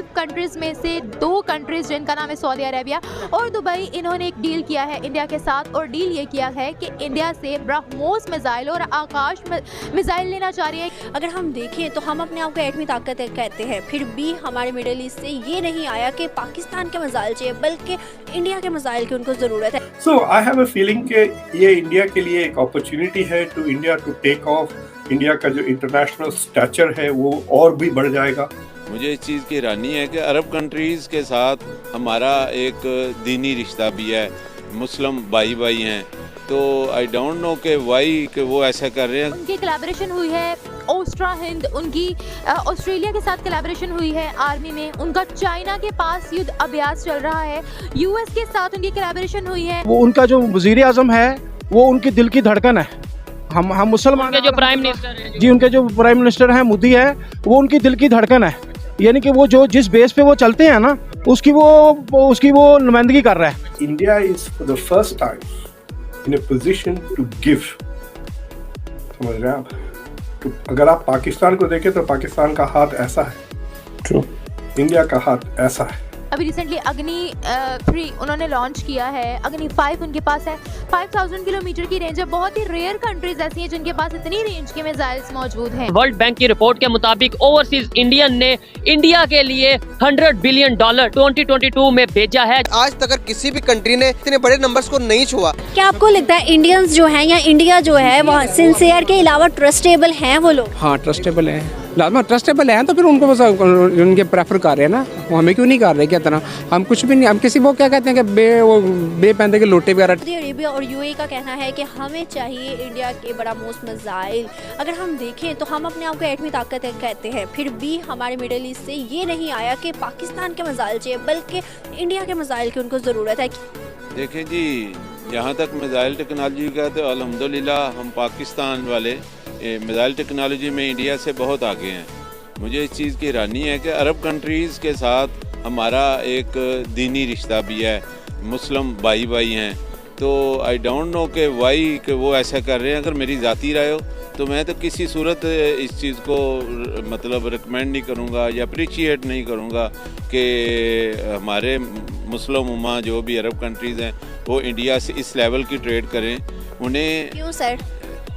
Gulf countries में से 2 countries जिनका नाम है सऊदी अरेबिया और दुबई, इन्होंने एक डील किया है इंडिया के साथ। और डील ये किया है कि इंडिया से ब्रह्मोस मिसाइल और आकाश मिसाइल लेना चाह रही है। अगर हम देखें तो हम अपने आप को एटमी ताकत कहते हैं, फिर भी हमारे मिडिल ईस्ट से ये नहीं आया कि पाकिस्तान के मिसाइल चाहिए, बल्कि इंडिया के मिसाइल की उनको ज़रूरत है। सो आई हैव अ फीलिंग कि ये इंडिया के लिए एक अपॉर्चुनिटी है to India to take off. India का जो इंटरनेशनल स्टैचर है वो और भी बढ़ जाएगा। मुझे इस चीज़ की हैरानी है कि अरब कंट्रीज़ के साथ हमारा एक दीनी रिश्ता भी है, मुस्लिम भाई भाई हैं, तो आई डोंट नो कि वाई कि वो ऐसा कर रहे हैं। उनकी कोलैबोरेशन हुई है ऑस्ट्रा हिंद, उनकी ऑस्ट्रेलिया के साथ कोलैबोरेशन हुई है आर्मी में, उनका चाइना के पास युद्ध अभ्यास चल रहा है, यूएस के साथ उनकी कोलैबोरेशन हुई है। वो उनका जो वज़ीर आज़म है वो उनकी दिल की धड़कन है। हम मुसलमान जो प्राइम मिनिस्टर है जी, उनके जो प्राइम मिनिस्टर हैं मोदी है, वो उनकी दिल की धड़कन है। यानी कि वो जो जिस बेस पे वो चलते हैं ना, उसकी वो नुमाइंदगी कर रहा है। India is for the first time in a position to give. समझ रहे हैं आप? तो अगर आप पाकिस्तान को देखें तो पाकिस्तान का हाथ ऐसा है, ट्रू, इंडिया का हाथ ऐसा है। अभी रिसेंटली अग्नि 3 उन्होंने लॉन्च किया है, अग्नि 5 उनके पास है। 5000 किलोमीटर की रेंज है। बहुत ही रेयर कंट्रीज ऐसी हैं जिनके पास इतनी रेंज के मिसाइल्स मौजूद हैं। वर्ल्ड बैंक की रिपोर्ट के मुताबिक ओवरसीज इंडियन ने इंडिया के लिए $100 बिलियन 2022 में भेजा है। आज तक किसी भी कंट्री ने इतने बड़े नंबर्स को नहीं छुआ। क्या आपको लगता है इंडियंस जो हैं या इंडिया जो है वह सिंसियर के अलावा ट्रस्टेबल हैं वो लोग? हाँ, ट्रस्टेबल हैं, लाजमा ट्रस्टेबल हैं, तो फिर उनको बस उनके प्रेफर कर रहे हैं ना, वो हमें क्यों नहीं कर रहे? क्या तरह हम कुछ भी नहीं, हम किसी को क्या कहते हैं कि बेपैंदे के लोटे वगैरह। सऊदी अरेबिया और यूएई का कहना है कि हमें चाहिए इंडिया के ब्रह्मोस मिसाइल। अगर हम देखें तो हम अपने आप को एटमी ताकत कहते हैं, फिर भी हमारे मिडिल ईस्ट से ये नहीं आया कि पाकिस्तान के मिसाइल चाहिए, बल्कि इंडिया के मिसाइल की उनको ज़रूरत है। देखें जी, यहाँ तक मिसाइल टेक्नोलॉजी का तो अल्हम्दुलिल्लाह हम पाकिस्तान वाले मिसाइल टेक्नोलॉजी में इंडिया से बहुत आगे हैं। मुझे इस चीज़ की हैरानी है कि अरब कंट्रीज़ के साथ हमारा एक दीनी रिश्ता भी है, मुस्लिम भाई भाई हैं, तो आई डोंट नो कि वाई कि वो ऐसा कर रहे हैं। अगर मेरी ज़ाती राय हो तो मैं तो किसी सूरत इस चीज़ को मतलब रिकमेंड नहीं करूँगा या अप्रिशिएट नहीं करूँगा कि हमारे मुस्लिम उम्मा जो भी अरब कंट्रीज़ हैं वो इंडिया से इस लेवल की ट्रेड करें। उन्हें क्यों सर?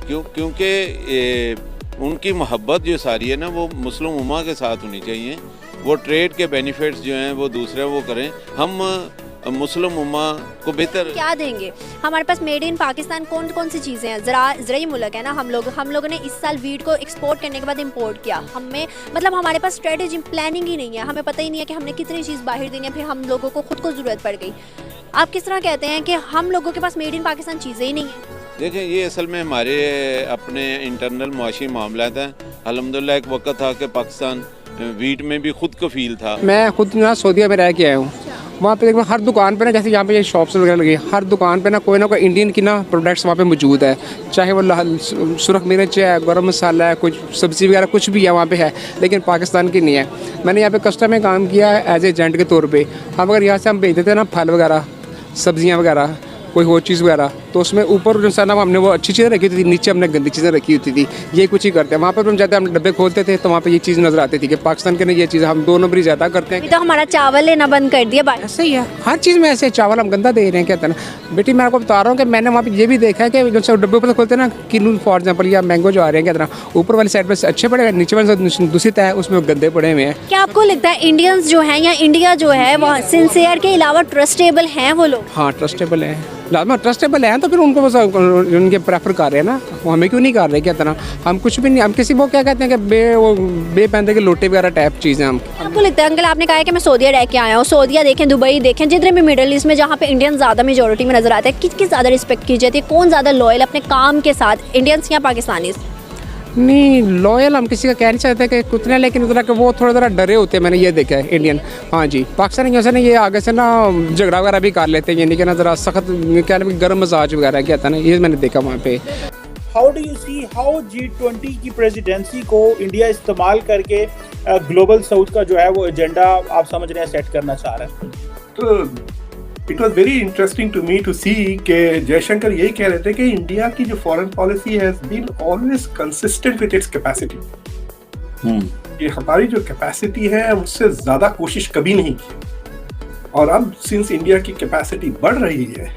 क्योंकि उनकी मोहब्बत जो सारी है ना वो मुस्लिम उम्मा के साथ होनी चाहिए। वो ट्रेड के बेनिफिट्स जो हैं वो दूसरे वो करें। हम मुस्लिम उम्मा को बेहतर क्या देंगे? हमारे पास मेड इन पाकिस्तान कौन सी चीज़ें हैं? ज़राई मुल्क है ना हम लोगों ने इस साल वीट को एक्सपोर्ट करने के बाद इंपोर्ट किया। हमें मतलब हमारे पास स्ट्रेटेजी प्लानिंग ही नहीं है, हमें पता ही नहीं है कि हमने कितनी चीज़ बाहर देनी है, फिर हम लोगों को खुद को ज़रूरत पड़ गई। आप किस तरह कहते हैं कि हम लोगों के पास मेड इन पाकिस्तान चीज़ें ही नहीं हैं? देखें, ये असल में हमारे अपने इंटरनल मुआशी मामलात हैं। अल्हम्दुलिल्लाह एक वक्त था कि पाकिस्तान वीट में भी खुद कफील था। मैं खुद यहाँ सऊदीया में रह के आया हूँ। वहाँ पे हर दुकान पे ना, जैसे यहाँ पे ये शॉप्स वगैरह लगी, हर दुकान पे ना कोई इंडियन की ना प्रोडक्ट्स वहाँ पे मौजूद है। चाहे वो सुरख मिर्च है, गरम मसाला है, कुछ सब्ज़ी वगैरह कुछ भी है वहाँ पे है, लेकिन पाकिस्तान की नहीं है। मैंने यहाँ पे कस्टम में काम किया है एज एजेंट के तौर पर। हम अगर यहाँ से हम भेज देते हैं ना फल वगैरह, सब्ज़ियाँ वगैरह, कोई और चीज़ वगैरह, तो उसमें ऊपर जो सा ना हमने वो अच्छी चीज़ें रखी होती थी, नीचे हमने गंदी चीज़ें रखी होती थी। ये कुछ ही करते हैं वहाँ पर। हम जाते हम डब्बे खोलते थे तो वहाँ पे ये चीज़ नज़र आती थी कि पाकिस्तान के नहीं, ये चीज़ हम 2 नंबर ही ज़्यादा करते हैं। तो हमारा चावल लेना बंद कर दिया बात। ऐसे ही है, हर चीज़ में ऐसे चावल हम गंदा दे रहे हैं। कहते हैं ना बेटी, मैं आपको बता रहा हूँ कि मैंने वहाँ पर ये भी देखा है कि जो सब डब्बे पर खोलते हैं ना, किन्नू फॉर एग्जाम्पल या मैंगो जो आ रहे हैं, कहते हैं ऊपर वाली साइड पर अच्छे पड़े हैं, नीचे वाली दूसरी तय है उसमें गंदे पड़े हुए हैं। क्या आपको लगता है इंडियंस जो हैं या इंडिया जो है वह सिंसियर के अलावा ट्रस्टेबल हैं वो लोग? हाँ, ट्रस्टेबल हैं, लाजमा ट्रस्टेबल हैं, तो फिर उनको बस उनके प्रेफर कर रहे हैं ना, वो हमें क्यों नहीं कर रहे? क्या तरह हम कुछ भी नहीं, हम किसी को क्या कहते हैं कि बेपैंदे के लोटे वगैरह टाइप चीज़ें। हम आपको लगता है अंकल, आपने कहा है कि मैं सऊदीया रह के आया हूँ, सऊदीया देखें, दुबई देखें, जितने भी मिडिल ईस्ट में जहाँ पे इंडियन ज़्यादा मेजोरिटी में नजर आते हैं, किसकी ज़्यादा रिस्पेक्ट की जाती है? कौन ज़्यादा लॉयल अपने काम के साथ, इंडियंस या पाकिस्तानीज़? नहीं, लॉयल हम किसी का कह नहीं सकते कि कितने, लेकिन उतना कि वो थोड़ा ज़रा डरे होते हैं, मैंने ये देखा है इंडियन। हाँ जी, पाकिस्तानी से ना ये आगे से ना झगड़ा वगैरह भी कर लेते हैं, यानी कि ना ज़रा सख्त क्या गर्म मजाज वगैरह क्या था ना, ये मैंने देखा वहाँ पे। How do you see how G20 की प्रेसिडेंसी को इंडिया इस्तेमाल करके ग्लोबल साउथ का जो है वो एजेंडा आप समझ रहे हैं सेट करना चाह रहे हैं? तो it was very interesting to me to see कि जयशंकर यही कह रहे थे कि इंडिया की जो foreign policy has been always consistent with its capacity. कि हमारी जो कैपेसिटी है उससे ज़्यादा कोशिश कभी नहीं की, और अब सिंस इंडिया की कैपेसिटी बढ़ रही है,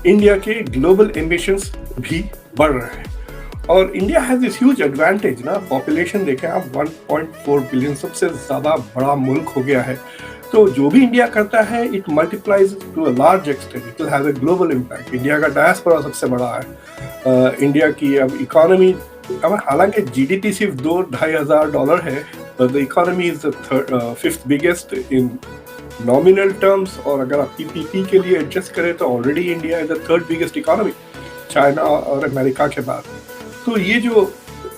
इंडिया के ग्लोबल एम्बिशंस भी बढ़ रहे हैं। और India has this huge advantage ना, पॉपुलेशन देखें आप 1.4 बिलियन, सबसे ज़्यादा बड़ा मुल्क हो गया है। तो जो भी इंडिया करता है it multiplies to a large extent, it will have a global impact. India का डायस्पोरा सबसे बड़ा है। इंडिया की अब इकोनॉमी, अब हालांकि जीडीपी सिर्फ $2,000-2,500 है, but the economy is the fifth biggest in nominal terms, और अगर आप पीपीपी के लिए एडजस्ट करें तो already India is the third biggest economy, China और अमेरिका के बाद। तो ये जो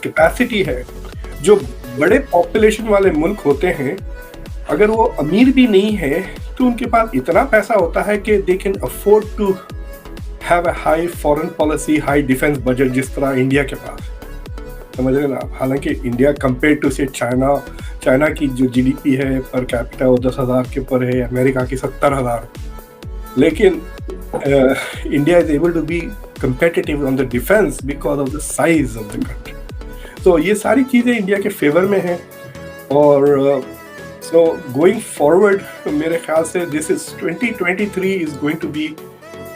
कैपेसिटी है, जो बड़े पॉपुलेशन वाले मुल्क होते हैं, अगर वो अमीर भी नहीं है तो उनके पास इतना पैसा होता है कि they can afford to have a high foreign policy, high defence budget, जिस तरह इंडिया के पास, समझ रहे ना। हालांकि इंडिया कंपेयर टू से चाइना की जो जीडीपी है पर कैपिटा वो 10,000 के ऊपर है, अमेरिका की 70,000, लेकिन India is able to be competitive on the defense because of the size of the country. So ये सारी चीज़ें इंडिया के फेवर में हैं, और so going forward मेरे ख्याल से this is 2023 is going to be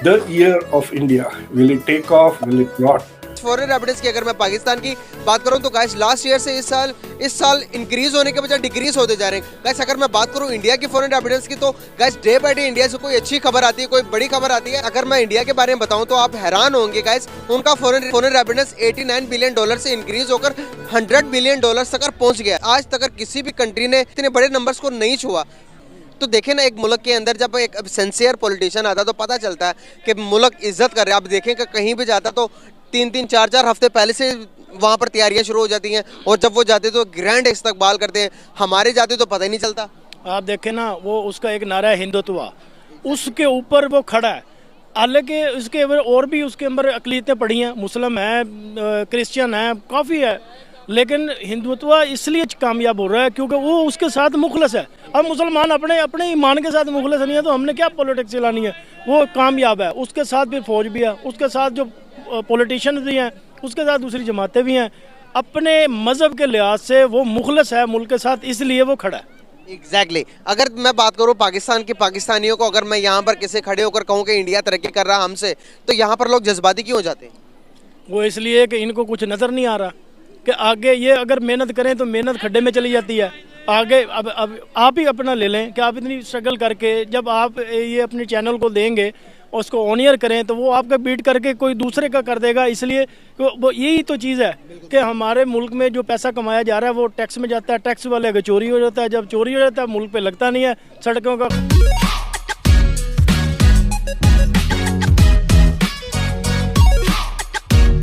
the year of India. Will it take off? Will it not? Foreign remittance की अगर मैं पाकिस्तान की बात करूं तो गाइस लास्ट ईयर से इस साल इंक्रीज होने के बजाय डिक्रीज होते जा रहे हैं। गाइस अगर मैं बात करूं इंडिया की फॉरेन रेमिटेंस की तो guys day by day India से कोई अच्छी खबर आती है, कोई बड़ी खबर आती है। अगर मैं इंडिया के बारे में बताऊं तो आप हैरान होंगे गाइस, उनका फॉरेन रेमिटेंस $89 बिलियन से इंक्रीज होकर $100 बिलियन तक पहुंच गया। आज तक किसी भी कंट्री ने इतने बड़े नंबर्स को नहीं छुआ। तो देखें ना, एक मुल्क के अंदर जब एक सिंसियर पॉलिटिशियन आता तो पता चलता है कि मुल्क इज्जत कर रहा है। आप देखें कि कहीं भी जाता तो 3-3, 4-4 हफ्ते पहले से वहाँ पर तैयारियां शुरू हो जाती हैं, और जब वो जाते तो ग्रैंड इस्तकबाल करते हैं। हमारे जाते तो पता ही नहीं चलता। आप देखें ना, वो उसका एक नारा है हिंदुत्व, उसके ऊपर वो खड़ा है। हालांकि उसके और भी उसके अंदर अकलीतें पड़ी हैं, मुस्लिम हैं, क्रिश्चियन हैं, काफ़ी है, लेकिन हिंदुत्व इसलिए कामयाब हो रहा है क्योंकि वो उसके साथ मुखलस है। अब मुसलमान अपने ईमान के साथ मुखलस नहीं है तो हमने क्या पॉलिटिक्स चलानी है। वो कामयाब है, उसके साथ भी फौज भी है, उसके साथ जो पॉलिटिशियन भी हैं, उसके साथ दूसरी जमातें भी हैं। अपने मज़हब के लिहाज से वो मुखलस है मुल्क के साथ, इसलिए वो खड़ा है। एग्जैक्टली अगर मैं बात करूँ पाकिस्तान के पाकिस्तानियों को, अगर मैं यहाँ पर किसी खड़े होकर कहूँ कि इंडिया तरक्की कर रहा हमसे, तो यहाँ पर लोग जज्बाती क्यों हो जाते हैं? वो इसलिए कि इनको कुछ नज़र नहीं आ रहा कि आगे ये अगर मेहनत करें तो मेहनत खड्डे में चली जाती है। आगे अब आप ही अपना ले लें कि आप इतनी स्ट्रगल करके जब आप ये अपने चैनल को देंगे, उसको ऑनियर करें, तो वो आपका बीट करके कोई दूसरे का कर देगा। इसलिए वो यही तो चीज़ है कि हमारे मुल्क में जो पैसा कमाया जा रहा है वो टैक्स में जाता है, टैक्स वाले का चोरी हो जाता है, जब चोरी हो जाता है मुल्क पे लगता नहीं है, सड़कों का